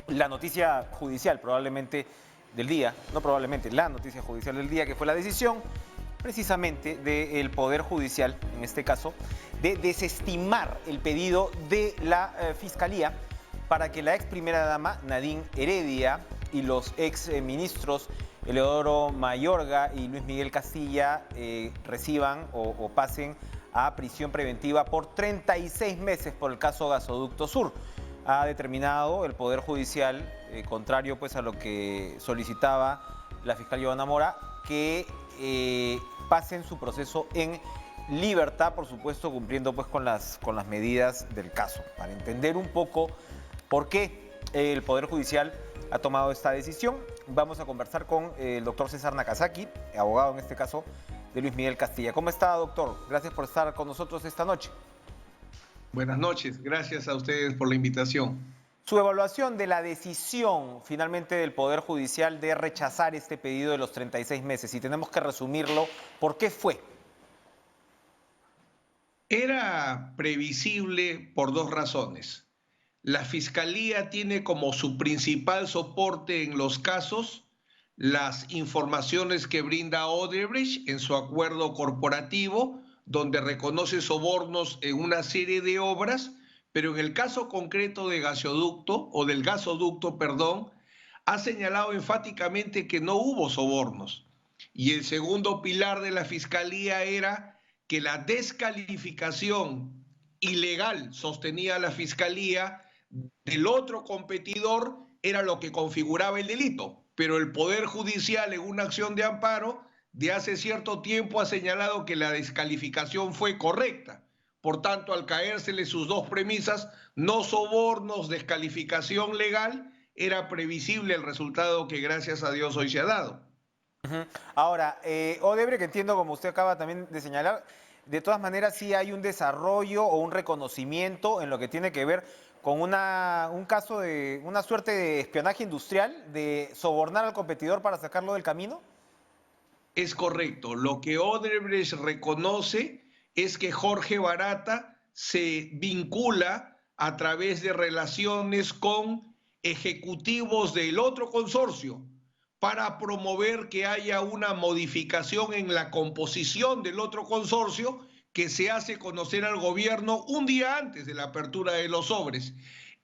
la noticia judicial probablemente del día, no probablemente, la noticia judicial del día, que fue la decisión precisamente del Poder Judicial, en este caso, de desestimar el pedido de la Fiscalía para que la ex primera dama, Nadine Heredia, y los ex ministros Eleodoro Mayorga y Luis Miguel Castilla reciban o pasen a prisión preventiva por 36 meses por el caso Gasoducto Sur. Ha determinado el Poder Judicial, contrario pues a lo que solicitaba la fiscal Giovanna Mora, que pasen su proceso en libertad, por supuesto, cumpliendo pues con las medidas del caso. Para entender un poco por qué el Poder Judicial ha tomado esta decisión, vamos a conversar con el doctor César Nakazaki, abogado en este caso de Luis Miguel Castilla. ¿Cómo está, doctor? Gracias por estar con nosotros esta noche. Buenas noches, gracias a ustedes por la invitación. Su evaluación de la decisión finalmente del Poder Judicial de rechazar este pedido de los 36 meses, y tenemos que resumirlo, ¿por qué fue? Era previsible por dos razones. La Fiscalía tiene como su principal soporte en los casos las informaciones que brinda Odebrecht en su acuerdo corporativo, donde reconoce sobornos en una serie de obras, pero en el caso concreto de del gasoducto, ha señalado enfáticamente que no hubo sobornos. Y el segundo pilar de la Fiscalía era que la descalificación ilegal, sostenía la Fiscalía, del otro competidor era lo que configuraba el delito. Pero el Poder Judicial, en una acción de amparo de hace cierto tiempo, ha señalado que la descalificación fue correcta. Por tanto, al caérsele sus dos premisas, no sobornos, descalificación legal, era previsible el resultado que gracias a Dios hoy se ha dado. Ahora, Odebrecht, que entiendo como usted acaba también de señalar, de todas maneras sí hay un desarrollo o un reconocimiento en lo que tiene que ver con un caso de una suerte de espionaje industrial, de sobornar al competidor para sacarlo del camino. Es correcto. Lo que Odebrecht reconoce es que Jorge Barata se vincula a través de relaciones con ejecutivos del otro consorcio para promover que haya una modificación en la composición del otro consorcio que se hace conocer al gobierno un día antes de la apertura de los sobres.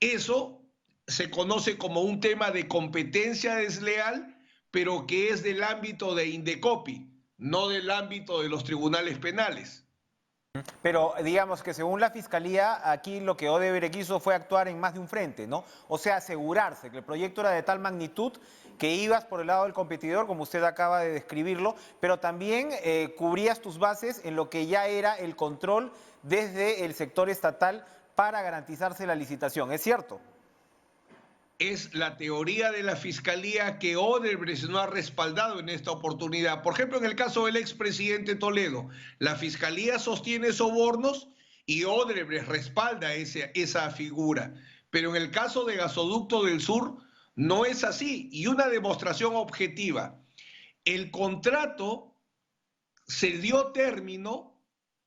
Eso se conoce como un tema de competencia desleal, pero que es del ámbito de Indecopi, no del ámbito de los tribunales penales. Pero digamos que según la Fiscalía, aquí lo que Odebrecht hizo fue actuar en más de un frente, ¿no? O sea, asegurarse que el proyecto era de tal magnitud que ibas por el lado del competidor, como usted acaba de describirlo, pero también cubrías tus bases en lo que ya era el control desde el sector estatal para garantizarse la licitación, ¿es cierto? Es la teoría de la Fiscalía que Odebrecht no ha respaldado en esta oportunidad. Por ejemplo, en el caso del expresidente Toledo, la Fiscalía sostiene sobornos y Odebrecht respalda esa figura. Pero en el caso de Gasoducto del Sur no es así. Y una demostración objetiva. El contrato se dio término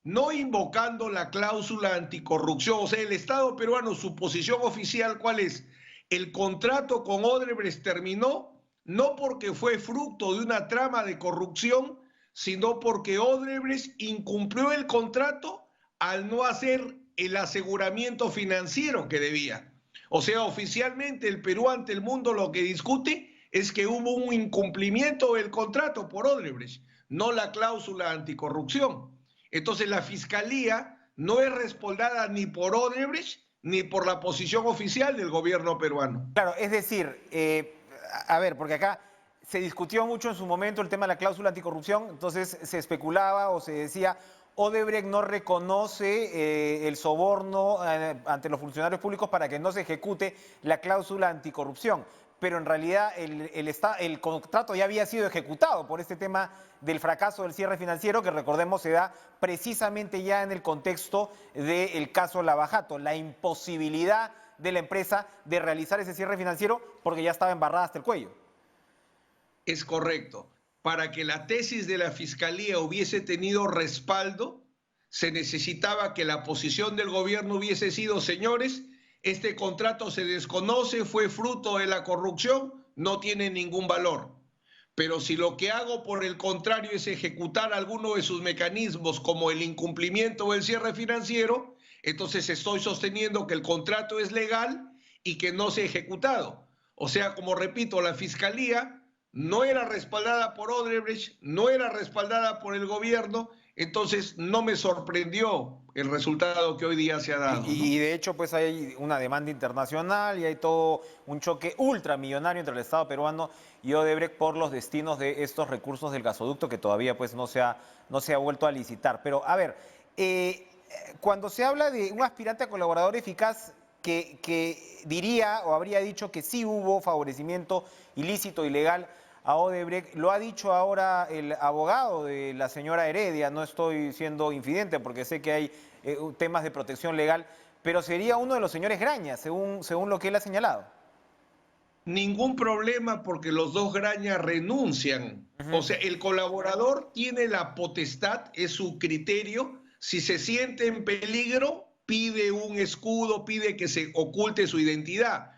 no invocando la cláusula anticorrupción. O sea, el Estado peruano, su posición oficial, ¿cuál es? El contrato con Odebrecht terminó no porque fue fruto de una trama de corrupción, sino porque Odebrecht incumplió el contrato al no hacer el aseguramiento financiero que debía. O sea, oficialmente el Perú ante el mundo lo que discute es que hubo un incumplimiento del contrato por Odebrecht, no la cláusula anticorrupción. Entonces la Fiscalía no es respaldada ni por Odebrecht ni por la posición oficial del gobierno peruano. Claro, es decir, a ver, porque acá se discutió mucho en su momento el tema de la cláusula anticorrupción, entonces se especulaba o se decía, Odebrecht no reconoce el soborno ante los funcionarios públicos para que no se ejecute la cláusula anticorrupción, pero en realidad el contrato ya había sido ejecutado por este tema del fracaso del cierre financiero, que recordemos se da precisamente ya en el contexto del caso Lava Jato, la imposibilidad de la empresa de realizar ese cierre financiero porque ya estaba embarrada hasta el cuello. Es correcto. Para que la tesis de la Fiscalía hubiese tenido respaldo, se necesitaba que la posición del gobierno hubiese sido, señores, este contrato se desconoce, fue fruto de la corrupción, no tiene ningún valor. Pero si lo que hago por el contrario es ejecutar alguno de sus mecanismos como el incumplimiento o el cierre financiero, entonces estoy sosteniendo que el contrato es legal y que no se ha ejecutado. O sea, como repito, la Fiscalía no era respaldada por Odebrecht, no era respaldada por el gobierno, entonces no me sorprendió el resultado que hoy día se ha dado, ¿no? Y de hecho, pues hay una demanda internacional y hay todo un choque ultramillonario entre el Estado peruano y Odebrecht por los destinos de estos recursos del gasoducto que todavía pues no se ha vuelto a licitar. Pero a ver, cuando se habla de un aspirante a colaborador eficaz que diría o habría dicho que sí hubo favorecimiento ilícito, ilegal a Odebrecht, lo ha dicho ahora el abogado de la señora Heredia, no estoy siendo infidente porque sé que hay temas de protección legal, pero sería uno de los señores Graña, según lo que él ha señalado. Ningún problema porque los dos Graña renuncian. O sea, el colaborador tiene la potestad, es su criterio. Si se siente en peligro, pide un escudo, pide que se oculte su identidad.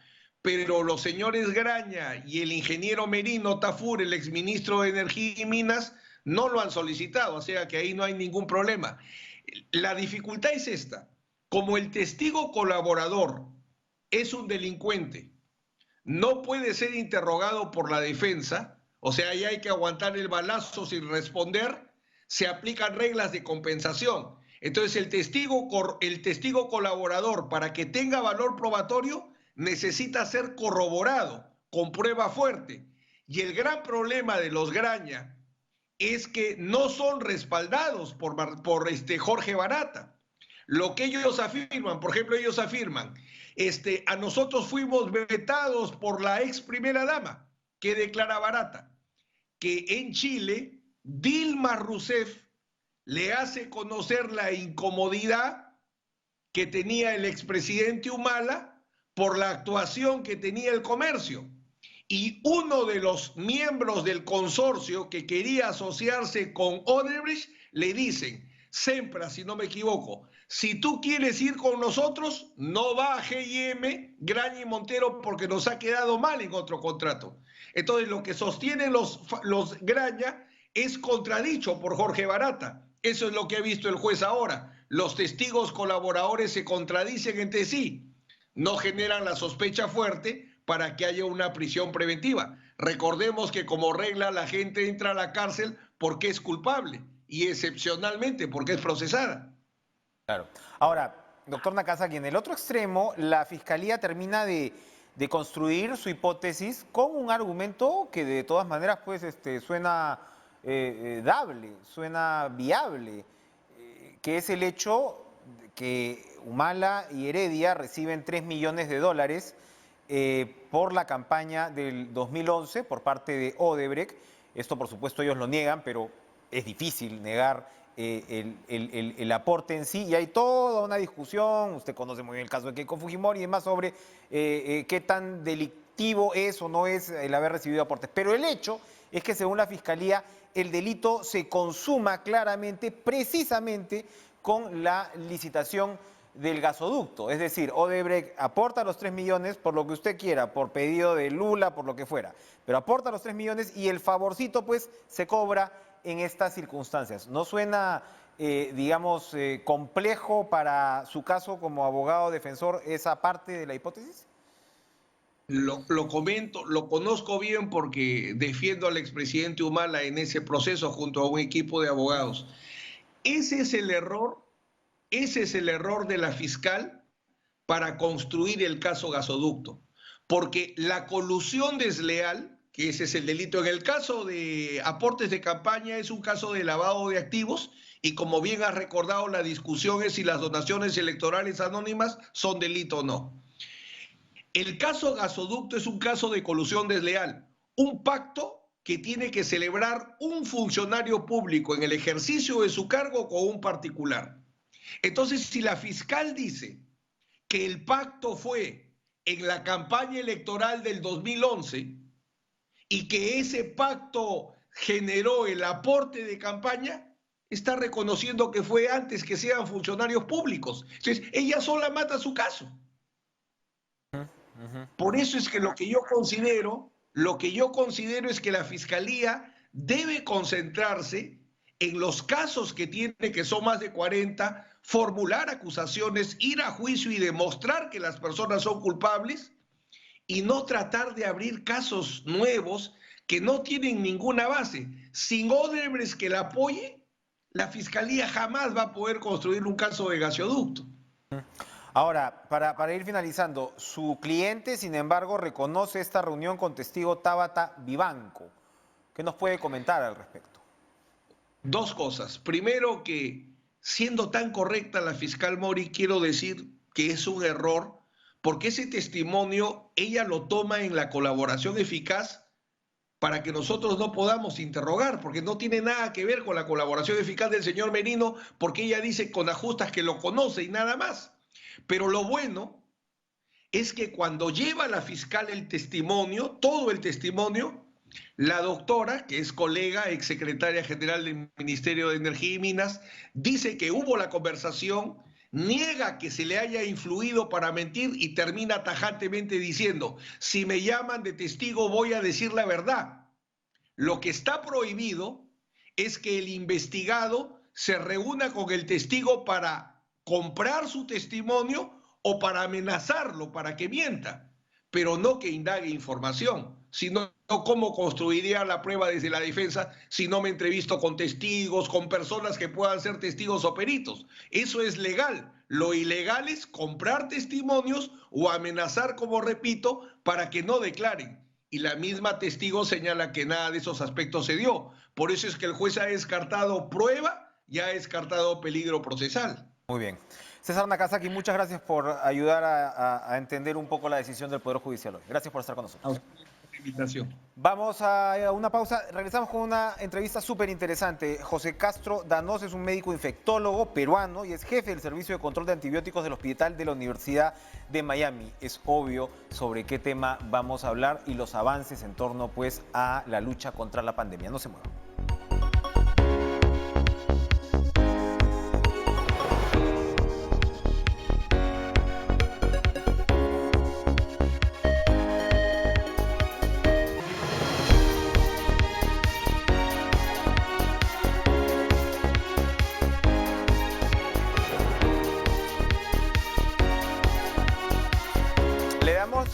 Pero los señores Graña y el ingeniero Merino Tafur, el exministro de Energía y Minas, no lo han solicitado, o sea que ahí no hay ningún problema. La dificultad es esta. Como el testigo colaborador es un delincuente, no puede ser interrogado por la defensa, o sea, ahí hay que aguantar el balazo sin responder, se aplican reglas de compensación. Entonces el testigo colaborador, para que tenga valor probatorio, necesita ser corroborado con prueba fuerte. Y el gran problema de los Graña es que no son respaldados por Jorge Barata. Lo que ellos afirman, por ejemplo, ellos afirman, a nosotros fuimos vetados por la ex primera dama, que declara Barata, que en Chile Dilma Rousseff le hace conocer la incomodidad que tenía el expresidente Humala por la actuación que tenía el comercio. Y uno de los miembros del consorcio que quería asociarse con Odebrecht le dicen, Sempra, si no me equivoco, si tú quieres ir con nosotros, no va a G&M, Graña y Montero porque nos ha quedado mal en otro contrato. Entonces lo que sostienen los Graña es contradicho por Jorge Barata. Eso es lo que ha visto el juez ahora. Los testigos colaboradores se contradicen entre sí, no generan la sospecha fuerte para que haya una prisión preventiva. Recordemos que como regla la gente entra a la cárcel porque es culpable y excepcionalmente porque es procesada. Claro. Ahora, doctor Nakazaki, en el otro extremo, la Fiscalía termina de construir su hipótesis con un argumento que de todas maneras pues, suena dable, suena viable, que es el hecho de que Humala y Heredia reciben $3 millones por la campaña del 2011 por parte de Odebrecht. Esto por supuesto ellos lo niegan, pero es difícil negar el aporte en sí, y hay toda una discusión, usted conoce muy bien el caso de Keiko Fujimori y demás, sobre qué tan delictivo es o no es el haber recibido aportes. Pero el hecho es que según la Fiscalía el delito se consuma claramente, precisamente con la licitación del gasoducto. Es decir, Odebrecht aporta los 3 millones por lo que usted quiera, por pedido de Lula, por lo que fuera, pero aporta los 3 millones y el favorcito pues se cobra en estas circunstancias. ¿No suena, digamos, complejo para su caso como abogado defensor esa parte de la hipótesis? Lo comento, lo conozco bien porque defiendo al expresidente Humala en ese proceso junto a un equipo de abogados. Ese es el error de la fiscal para construir el caso gasoducto, porque la colusión desleal, que ese es el delito, en el caso de aportes de campaña es un caso de lavado de activos y como bien has recordado la discusión es si las donaciones electorales anónimas son delito o no. El caso gasoducto es un caso de colusión desleal, un pacto que tiene que celebrar un funcionario público en el ejercicio de su cargo con un particular. Entonces, si la fiscal dice que el pacto fue en la campaña electoral del 2011 y que ese pacto generó el aporte de campaña, está reconociendo que fue antes que sean funcionarios públicos. Entonces, ella sola mata su caso. Por eso es que lo que yo considero es que la Fiscalía debe concentrarse en los casos que tiene, que son más de 40, formular acusaciones, ir a juicio y demostrar que las personas son culpables y no tratar de abrir casos nuevos que no tienen ninguna base. Sin Odebrecht que la apoye, la Fiscalía jamás va a poder construir un caso de gasoducto. Ahora, para ir finalizando, su cliente, sin embargo, reconoce esta reunión con testigo Tabata Vivanco. ¿Qué nos puede comentar al respecto? Dos cosas. Primero, que siendo tan correcta la fiscal Mori, quiero decir que es un error, porque ese testimonio ella lo toma en la colaboración eficaz para que nosotros no podamos interrogar, porque no tiene nada que ver con la colaboración eficaz del señor Merino, porque ella dice con ajustas que lo conoce y nada más. Pero lo bueno es que cuando lleva la fiscal el testimonio, todo el testimonio, la doctora, que es colega, exsecretaria general del Ministerio de Energía y Minas, dice que hubo la conversación, niega que se le haya influido para mentir y termina tajantemente diciendo: si me llaman de testigo voy a decir la verdad. Lo que está prohibido es que el investigado se reúna con el testigo para comprar su testimonio o para amenazarlo, para que mienta, pero no que indague información, sino cómo construiría la prueba desde la defensa si no me entrevisto con testigos, con personas que puedan ser testigos o peritos. Eso es legal. Lo ilegal es comprar testimonios o amenazar, como repito, para que no declaren. Y la misma testigo señala que nada de esos aspectos se dio. Por eso es que el juez ha descartado prueba y ha descartado peligro procesal. Muy bien. César Nakazaki, muchas gracias por ayudar a entender un poco la decisión del Poder Judicial hoy. Gracias por estar con nosotros. Invitación. Vamos a una pausa. Regresamos con una entrevista súper interesante. José Castro Danos es un médico infectólogo peruano y es jefe del Servicio de Control de Antibióticos del Hospital de la Universidad de Miami. Es obvio sobre qué tema vamos a hablar y los avances en torno, pues, a la lucha contra la pandemia. No se muevan.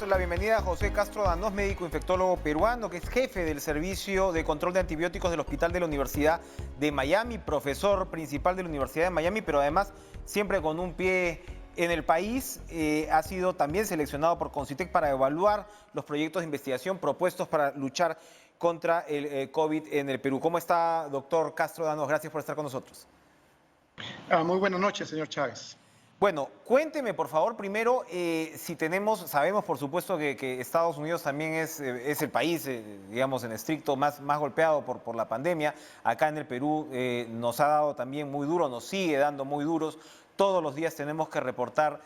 La bienvenida a José Castro Danos, médico infectólogo peruano, que es jefe del Servicio de Control de Antibióticos del Hospital de la Universidad de Miami, profesor principal de la Universidad de Miami, pero además siempre con un pie en el país. Ha sido también seleccionado por Concitec para evaluar los proyectos de investigación propuestos para luchar contra el COVID en el Perú. ¿Cómo está, doctor Castro Danos? Gracias por estar con nosotros. Muy buenas noches, señor Chávez. Bueno, cuénteme por favor primero si sabemos por supuesto que Estados Unidos también es el país, digamos en estricto, más golpeado por la pandemia. Acá en el Perú nos ha dado también muy duro, nos sigue dando muy duros. Todos los días tenemos que reportar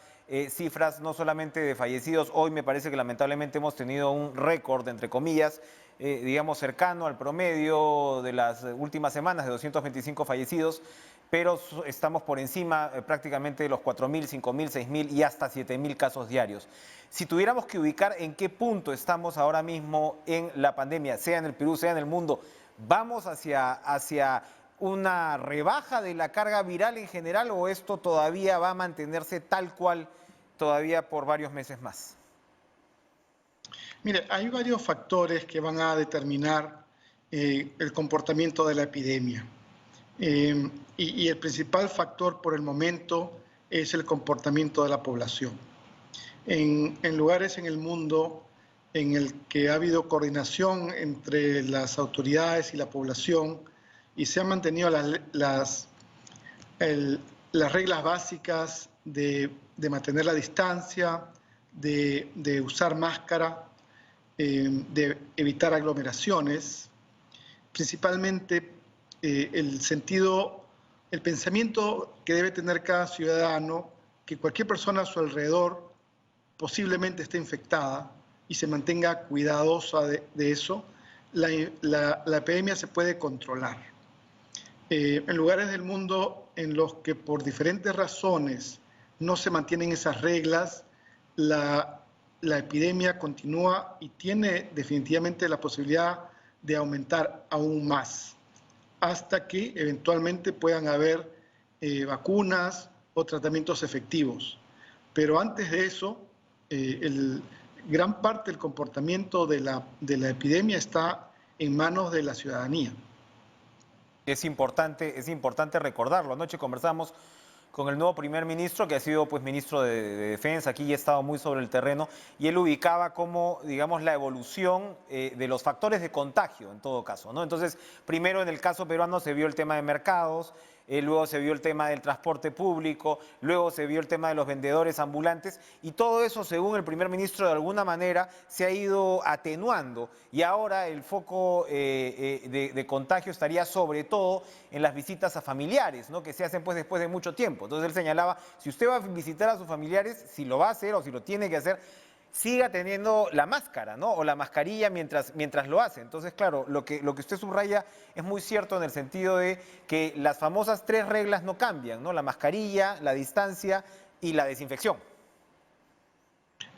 cifras no solamente de fallecidos. Hoy me parece que lamentablemente hemos tenido un récord, entre comillas, digamos cercano al promedio de las últimas semanas de 225 fallecidos. Pero estamos por encima prácticamente de los 4.000, 5.000, 6.000 y hasta 7.000 casos diarios. Si tuviéramos que ubicar en qué punto estamos ahora mismo en la pandemia, sea en el Perú, sea en el mundo, ¿vamos hacia una rebaja de la carga viral en general o esto todavía va a mantenerse tal cual todavía por varios meses más? Mire, hay varios factores que van a determinar el comportamiento de la epidemia. Y el principal factor por el momento es el comportamiento de la población. En lugares en el mundo en el que ha habido coordinación entre las autoridades y la población y se han mantenido las reglas básicas de mantener la distancia, de usar máscara, de evitar aglomeraciones, principalmente el pensamiento que debe tener cada ciudadano, que cualquier persona a su alrededor posiblemente esté infectada y se mantenga cuidadosa de eso, la epidemia se puede controlar. En lugares del mundo en los que por diferentes razones no se mantienen esas reglas, la la epidemia continúa y tiene definitivamente la posibilidad de aumentar aún más, hasta que eventualmente puedan haber vacunas o tratamientos efectivos. Pero antes de eso, gran parte del comportamiento de la epidemia está en manos de la ciudadanía. Es importante recordarlo. Anoche conversamos con el nuevo primer ministro, que ha sido pues ministro de Defensa, aquí y ha estado muy sobre el terreno, y él ubicaba como, digamos, la evolución de los factores de contagio, en todo caso, ¿no? Entonces, primero en el caso peruano se vio el tema de mercados, luego se vio el tema del transporte público, luego se vio el tema de los vendedores ambulantes, y todo eso, según el primer ministro, de alguna manera se ha ido atenuando, y ahora el foco de contagio estaría sobre todo en las visitas a familiares, ¿no? Que se hacen pues después de mucho tiempo. Entonces él señalaba, si usted va a visitar a sus familiares, si lo va a hacer o si lo tiene que hacer, siga teniendo la máscara, ¿no? O la mascarilla mientras lo hace. Entonces, claro, lo que usted subraya es muy cierto en el sentido de que las famosas 3 reglas no cambian, ¿no? La mascarilla, la distancia y la desinfección.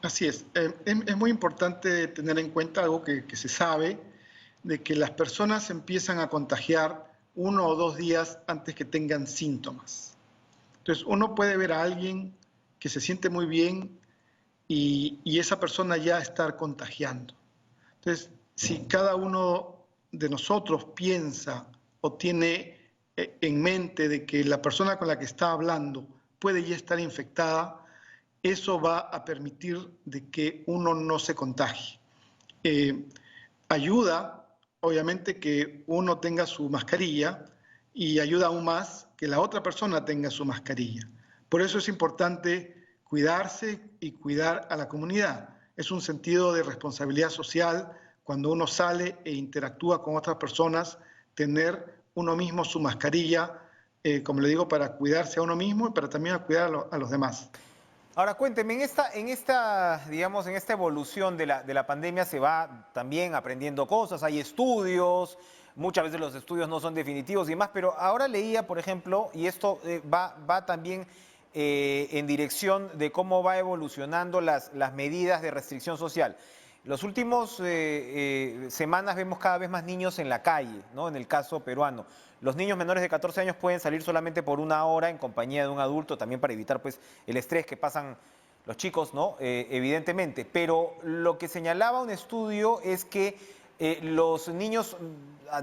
Así es. Es muy importante tener en cuenta algo que se sabe, de que las personas empiezan a contagiar 1 o 2 días antes que tengan síntomas. Entonces, uno puede ver a alguien que se siente muy bien y esa persona ya está contagiando. Entonces, si cada uno de nosotros piensa o tiene en mente de que la persona con la que está hablando puede ya estar infectada, eso va a permitir de que uno no se contagie. Ayuda, obviamente, que uno tenga su mascarilla y ayuda aún más que la otra persona tenga su mascarilla. Por eso es importante cuidarse y cuidar a la comunidad. Es un sentido de responsabilidad social cuando uno sale e interactúa con otras personas, tener uno mismo su mascarilla, como le digo, para cuidarse a uno mismo y para también cuidar a los demás. Ahora cuénteme, en esta evolución de la pandemia se va también aprendiendo cosas, hay estudios, muchas veces los estudios no son definitivos y demás, pero ahora leía, por ejemplo, y esto va también en dirección de cómo va evolucionando las medidas de restricción social. Los últimos semanas vemos cada vez más niños en la calle, ¿no? En el caso peruano. Los niños menores de 14 años pueden salir solamente por 1 hora en compañía de un adulto, también para evitar pues, el estrés que pasan los chicos, ¿no? Evidentemente. Pero lo que señalaba un estudio es que los niños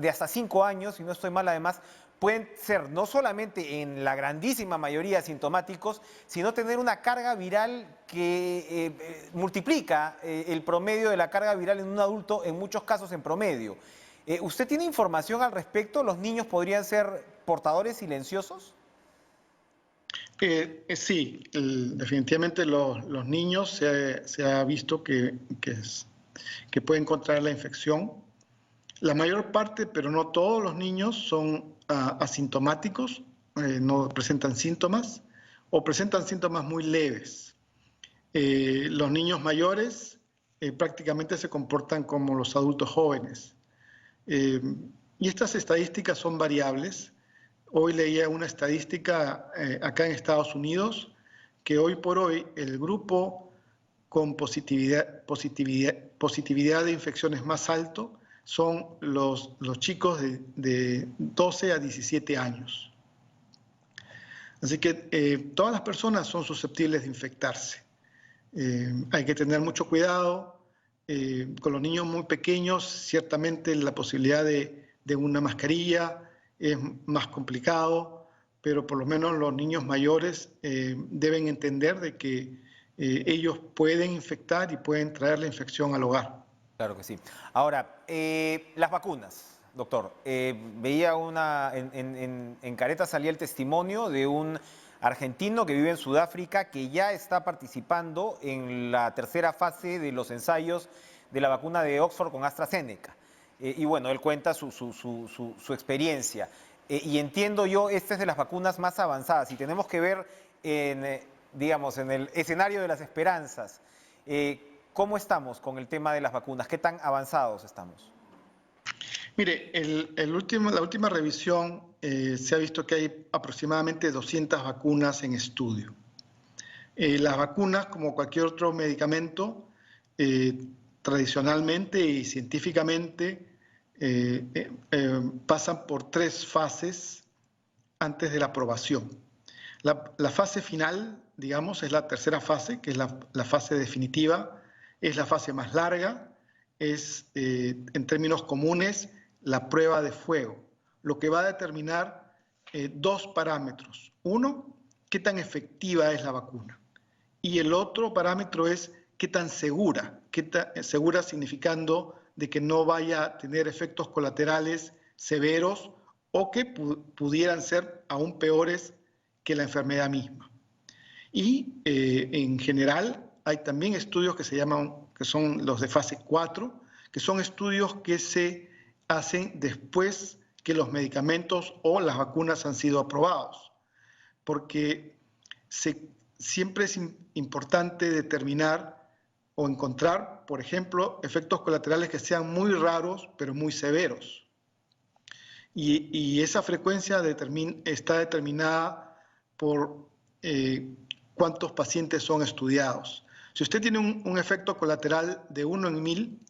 de hasta 5 años, si no estoy mal además, pueden ser no solamente en la grandísima mayoría asintomáticos, sino tener una carga viral que multiplica el promedio de la carga viral en un adulto, en muchos casos en promedio. ¿Usted tiene información al respecto? ¿Los niños podrían ser portadores silenciosos? Sí, definitivamente los niños se ha visto que pueden contraer la infección. La mayor parte, pero no todos los niños son asintomáticos, no presentan síntomas o presentan síntomas muy leves. Los niños mayores prácticamente se comportan como los adultos jóvenes. Y estas estadísticas son variables. Hoy leía una estadística acá en Estados Unidos que hoy por hoy el grupo con positividad de infecciones más alto son los chicos de 12 a 17 años. Así que todas las personas son susceptibles de infectarse. Hay que tener mucho cuidado. Con los niños muy pequeños, ciertamente la posibilidad de una mascarilla es más complicado, pero por lo menos los niños mayores deben entender de que ellos pueden infectar y pueden traer la infección al hogar. Claro que sí. Ahora, las vacunas, doctor. Veía en Careta salía el testimonio de un argentino que vive en Sudáfrica que ya está participando en la tercera fase de los ensayos de la vacuna de Oxford con AstraZeneca. Y bueno, él cuenta su experiencia. Y entiendo yo, esta es de las vacunas más avanzadas. Y tenemos que ver, digamos, en el escenario de las esperanzas, ¿cómo estamos con el tema de las vacunas? ¿Qué tan avanzados estamos? Mire, la última revisión se ha visto que hay aproximadamente 200 vacunas en estudio. Las vacunas, como cualquier otro medicamento, tradicionalmente y científicamente pasan por 3 fases antes de la aprobación. La fase final, digamos, es la tercera fase, que es la fase definitiva, es la fase más larga, es, en términos comunes, la prueba de fuego, lo que va a determinar 2 parámetros. Uno, qué tan efectiva es la vacuna. Y el otro parámetro es qué tan segura, segura significando de que no vaya a tener efectos colaterales severos o que pudieran ser aún peores que la enfermedad misma. Y en general hay también estudios que son los de fase 4, que son estudios que se hacen después que los medicamentos o las vacunas han sido aprobados, porque siempre es importante determinar o encontrar, por ejemplo, efectos colaterales que sean muy raros pero muy severos. Y esa frecuencia está determinada por cuántos pacientes son estudiados. Si usted tiene un efecto colateral de 1 en 1000,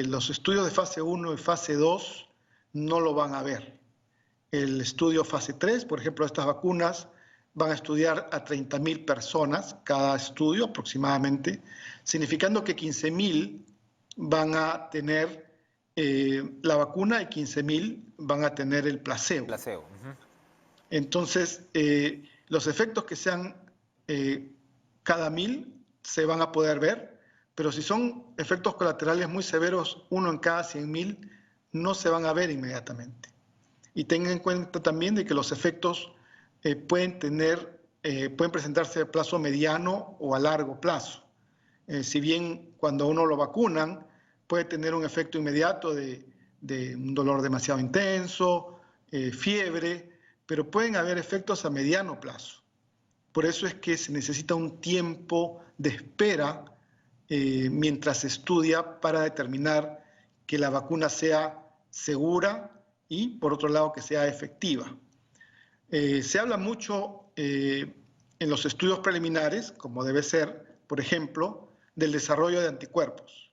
los estudios de fase 1 y fase 2 no lo van a ver. El estudio fase 3, por ejemplo, estas vacunas van a estudiar a 30.000 personas, cada estudio aproximadamente, significando que 15.000 van a tener la vacuna y 15.000 van a tener el placebo. Entonces, los efectos que sean cada 1000 se van a poder ver, pero si son efectos colaterales muy severos, 1 en cada 100.000, no se van a ver inmediatamente. Y tengan en cuenta también de que los efectos pueden presentarse a plazo mediano o a largo plazo. Si bien cuando uno lo vacunan, puede tener un efecto inmediato de un dolor demasiado intenso, fiebre, pero pueden haber efectos a mediano plazo. Por eso es que se necesita un tiempo de espera mientras se estudia para determinar que la vacuna sea segura y, por otro lado, que sea efectiva. Se habla mucho en los estudios preliminares, como debe ser, por ejemplo, del desarrollo de anticuerpos.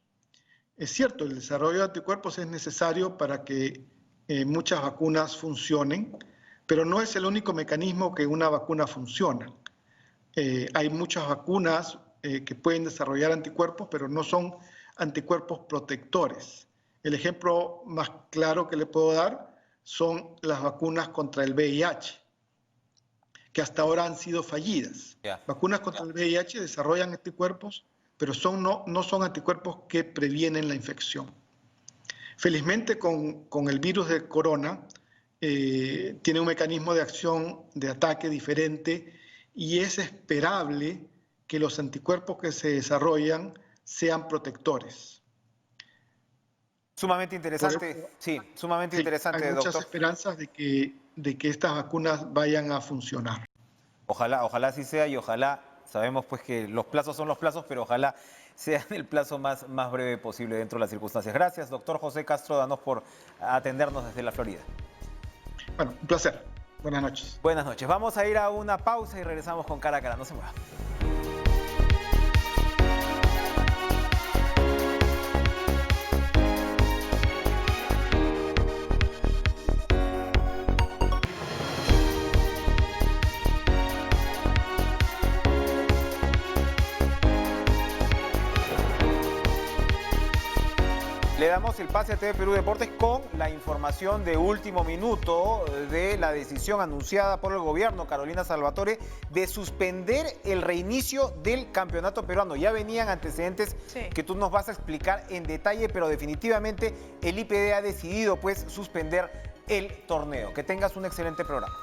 Es cierto, el desarrollo de anticuerpos es necesario para que muchas vacunas funcionen, pero no es el único mecanismo que una vacuna funciona. Hay muchas vacunas que pueden desarrollar anticuerpos, pero no son anticuerpos protectores. El ejemplo más claro que le puedo dar son las vacunas contra el VIH, que hasta ahora han sido fallidas. Vacunas contra el VIH desarrollan anticuerpos, pero no son anticuerpos que previenen la infección. Felizmente con el virus de corona tiene un mecanismo de acción, de ataque diferente, y es esperable que los anticuerpos que se desarrollan sean protectores. Sumamente interesante, eso, sí, sumamente interesante, hay muchas doctor. esperanzas de que estas vacunas vayan a funcionar. Ojalá así sea y ojalá, sabemos pues que los plazos son los plazos, pero ojalá sea en el plazo más breve posible dentro de las circunstancias. Gracias, doctor José Castro Danos, por atendernos desde la Florida. Bueno, un placer. Buenas noches. Buenas noches. Vamos a ir a una pausa y regresamos con Cara a Cara. No se muevan. Le damos el pase a TV Perú Deportes con la información de último minuto de la decisión anunciada por el gobierno, Carolina Salvatore, de suspender el reinicio del campeonato peruano. Ya venían antecedentes que tú nos vas a explicar en detalle, pero definitivamente el IPD ha decidido pues suspender el torneo. Que tengas un excelente programa.